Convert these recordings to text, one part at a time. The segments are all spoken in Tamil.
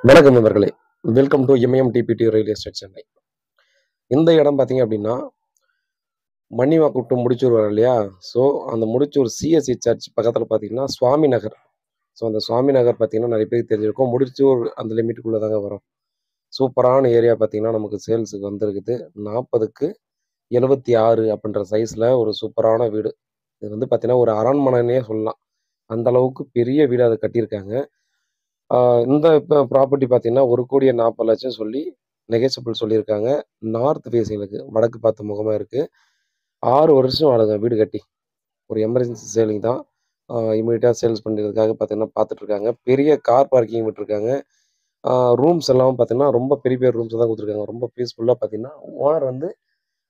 வணக்கம் நண்பர்களே. Welcome to MAM DBT real estate Chennai. இந்த இடம் பார்த்தீங்க அப்படின்னா, மன்னிவாக்கம் டு முடிச்சூர் வரும் இல்லையா? ஸோ, அந்த முடிச்சூர் சிஎஸ்சி சர்ச் பக்கத்தில பார்த்தீங்கன்னா, சுவாமி நகர். ஸோ, அந்த சுவாமி நகர் பார்த்தீங்கன்னா, நிறைய பேருக்கு தெரிஞ்சிருக்கும். முடிச்சூர் அந்த லிமிட்டுக்குள்ள தாங்க வரும். சூப்பரான ஏரியா பார்த்தீங்கன்னா, நமக்கு சேல்ஸுக்கு வந்திருக்குது. 40க்கு 76 அப்படின்ற சைஸ்ல ஒரு சூப்பரான வீடு. இது வந்து பார்த்தீங்கன்னா, ஒரு அரண்மனைன்னே சொல்லலாம். அந்த அளவுக்கு பெரிய வீடா அத கட்டியிருக்காங்க. இந்த ப்ராப்பர்ட்டி பார்த்தீங்கன்னா, 1,40,00,000 சொல்லி நெகோஷியபிள் சொல்லியிருக்காங்க. நார்த் ஃபேஸிங் இருக்கு. வடக்கு பார்த்த முகமா இருக்கு. 6 வருஷம் ஆகுதுங்க வீடு கட்டி. ஒரு எமர்ஜென்சி சேலிங் தான். இம்மீடியட்டா சேல்ஸ் பண்றதுக்காக பார்த்தீங்கன்னா பார்த்துட்டுருக்காங்க. பெரிய கார் பார்க்கிங் விட்டுருக்காங்க. ஆ ரூம்ஸ் எல்லாம் பார்த்தீங்கன்னா, ரொம்ப பெரிய பெரிய ரூம்ஸ் தான் குடுத்துருக்காங்க. ரொம்ப பீஸ்ஃபுல்லா பார்த்தீங்கன்னா, ஓனர் வந்து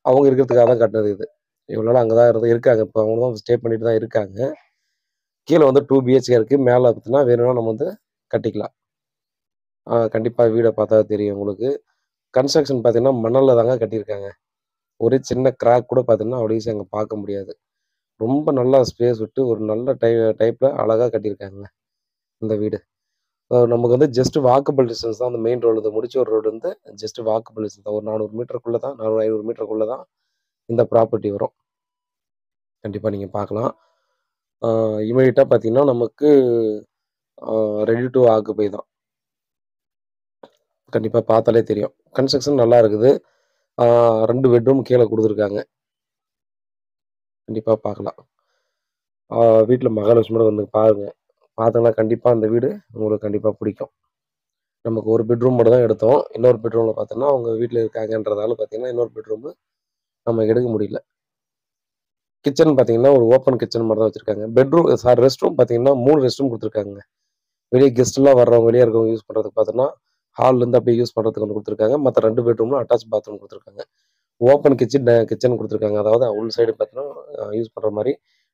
அவங்க இருக்கிறதுக்காக தான் கட்டினது இது. இவ்வளோ நாள் அங்க தான் இருக்காங்க. இப்போ அவங்க தான் ஸ்டே பண்ணிட்டு தான் இருக்காங்க. கீழ வந்து 2 பிஹெச்கே இருக்கு. மேல பார்த்தீங்கன்னா, வேணும்னா நம்ம வந்து கட்டிக்கலாம். கண்டிப்பா வீட பார்த்தா தெரியும் உங்களுக்கு. கன்ஸ்ட்ரக்ஷன் பார்த்தீங்கன்னா, மணல்ல தாங்க கட்டியிருக்காங்க. ஒரு சின்ன கிராக் கூட பார்த்தீங்கன்னா, அவ்வளோ ஈஸியா அங்க பார்க்க முடியாது. ரொம்ப நல்லா ஸ்பேஸ் விட்டு ஒரு நல்ல டைப்ல அழகா கட்டியிருக்காங்கங்க இந்த வீடு. நமக்கு வந்து ஜஸ்ட் வாக்கபிள் டிஸ்டன்ஸ் தான் அந்த மெயின் ரோடு. இந்த முடிச்சூர் ரோடு வந்து ஜஸ்ட் வாக்கபிள் டிஸ்டன்ஸ் தான். ஒரு 400 மீட்டருக்குள்ள தான் 400, 500 மீட்டருக்குள்ள தான் இந்த ப்ராப்பர்ட்டி வரும். கண்டிப்பா நீங்க பார்க்கலாம். இம்மீடியட்டா பார்த்தீங்கன்னா, நமக்கு ரெடி டூ ஆக்குபை தான். கண்டிப்பா பார்த்தாலே தெரியும். கன்ஸ்ட்ரக்ஷன் நல்லா இருக்குது. 2 பெட்ரூம் கீழ குடுத்துருக்காங்க. கண்டிப்பா பார்க்கலாம். வீட்ல மகாலட்சுமியோட வந்து பாருங்க. பார்த்தீங்கன்னா கண்டிப்பா அந்த வீடு உங்களுக்கு கண்டிப்பா பிடிக்கும். நமக்கு ஒரு பெட்ரூம் மட்டும் தான் எடுத்தோம். இன்னொரு பெட்ரூம்ல பார்த்தோன்னா, அவங்க வீட்ல இருக்காங்கன்றதால பார்த்தீங்கன்னா, இன்னொரு பெட்ரூம் நம்ம எடுக்க முடியல. கிச்சன் பார்த்தீங்கன்னா, ஒரு ஓப்பன் கிச்சன் மாரி தான் வச்சிருக்காங்க. ரெஸ்ட் ரூம் பார்த்தீங்கன்னா, 3 ரெஸ்ட் ரூம் குடுத்துருக்காங்கங்க. வெளிய கெஸ்ட்லாம் வர்றவங்க, வெளிய இருக்கவங்க யூஸ் பண்றதுக்கு பார்த்தோன்னா, ஹால்லேருந்து அப்படியே யூஸ் பண்றதுக்கு ஒண்ணு குடுத்துருக்காங்க. மத்த 2 பெட்ரூம்ல அட்டாச் பாத்ரூம் குடுத்துருக்காங்க. ஓப்பன் கிச்சன் குடுத்துருக்காங்க. அதாவது உள் சைடு பார்த்தீங்கன்னா, யூஸ் பண்ற மாரி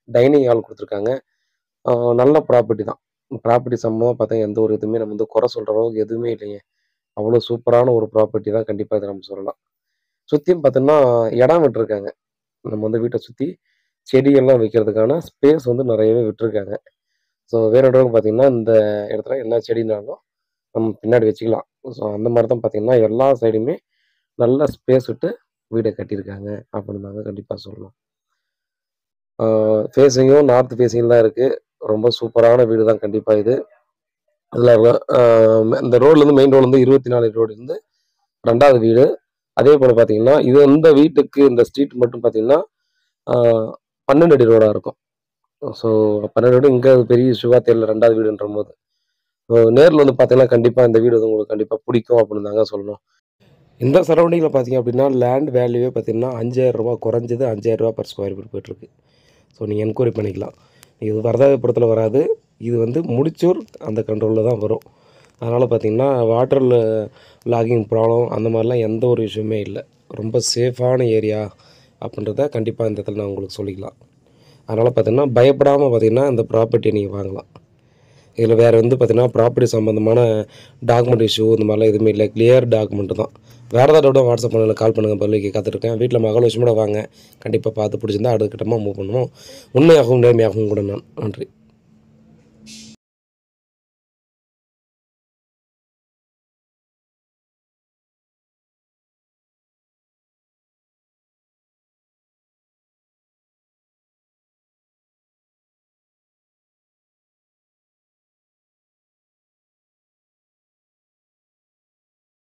டைனிங் ஹால் குடுத்துருக்காங்க. ஆ நல்ல ப்ராப்பர்ட்டி தான். ப்ராப்பர்ட்டி சம்மந்தமா பார்த்தா எந்த ஒரு இதுவுமே நம்ம வந்து குறை சொல்ற அளவுக்கு எதுவுமே இல்லைங்க. அவ்வளோ சூப்பரான ஒரு ப்ராப்பர்ட்டி தான் கண்டிப்பா இத நம்ம சொல்லலாம். சுத்தியும் பார்த்தோம்னா, இடம் விட்டுருக்காங்க. நம்ம வந்து வீட்ட சுத்தி செடியெல்லாம் வைக்கிறதுக்கான ஸ்பேஸ் வந்து நெறையவே விட்டுருக்காங்க. ஸோ வேணுன்றவங்க பார்த்தீங்கன்னா, இந்த இடத்துல என்ன செடினாலும் நம்ம பின்னாடி வச்சுக்கலாம். ஸோ அந்த மாரி தான் பார்த்தீங்கன்னா, எல்லா சைடுமே நல்ல ஸ்பேஸ் விட்டு வீட கட்டியிருக்காங்க அப்படின்னு தாங்க கண்டிப்பா சொல்லணும். ஆ ஃபேஸிங்கும் நார்த் ஃபேஸிங் தான் இருக்கு. ரொம்ப சூப்பரான வீடு தான் கண்டிப்பா இது. அதுல அ இந்த ரோட்லருந்து மெயின் ரோட்லருந்து 24 ரோடு இருந்து 2வது வீடு. அதேபோல பார்த்தீங்கன்னா, இந்த வீட்டுக்கு இந்த ஸ்ட்ரீட் மட்டும் பார்த்தீங்கன்னா, ஆ 12 அடி ரோடா இருக்கும். ஸோ 12 அடி இங்க பெரிய இஷ்யூவா தெரியல 2வது வீடுன்றபோது. நேர்ல வந்து பார்த்தீங்கன்னா, கண்டிப்பா இந்த வீடு வந்து உங்களுக்கு கண்டிப்பா பிடிக்கும் அப்படின்னு தாங்க சொல்லணும். இந்த சரவுண்டிங்கில பார்த்தீங்க அப்படின்னா, லேண்ட் வேல்யூவே பார்த்தீங்கன்னா, ரூ. 5,000 குறைஞ்சது ரூ. 5,000 பெர் ஸ்கொயர் ஃபீட் போயிட்டுருக்கு. ஸோ நீங்க என்கொயரி பண்ணிக்கலாம். இது வரதாபுரத்தில வராது. இது வந்து முடிச்சூர் அந்த கண்ட்ரோல்ல தான் வரும். அதனால பார்த்தீங்கன்னா, வாட்டர்ல லாகிங் ப்ராப்ளம் அந்த மாரிலாம் எந்த ஒரு இஷ்யூமே இல்ல. ரொம்ப சேஃபான ஏரியா அப்படின்றத கண்டிப்பா இந்த இடத்துல நான் உங்களுக்கு சொல்லிக்கலாம். அதனால பார்த்தீங்கன்னா, பயப்படாம பார்த்தீங்கன்னா, இந்த ப்ராப்பர்ட்டிய நீங்க வாங்கலாம். இதில வேற வந்து பார்த்தீங்கன்னா, ப்ராப்பர்ட்டி சம்மந்தமான டாக்குமெண்ட் இஷ்யூ இந்த மாரிலாம் எதுவுமே இல்ல. கிளியர் டாக்குமெண்ட் தான். வேற ஏதாவது டவுட்டா வாட்ஸ்அப் பண்ணுங்க, கால் பண்ணுங்க. பதிலுக்கு காத்துட்ருக்கேன். வீட்ல மகாலட்சுமியோட வாங்க. கண்டிப்பா பார்த்து பிடிச்சிருந்தா அடுத்த கட்டமா மூவ் பண்ணுவோம். உண்மையாகவும் நேர்மையாகவும் கூட நான். நன்றி.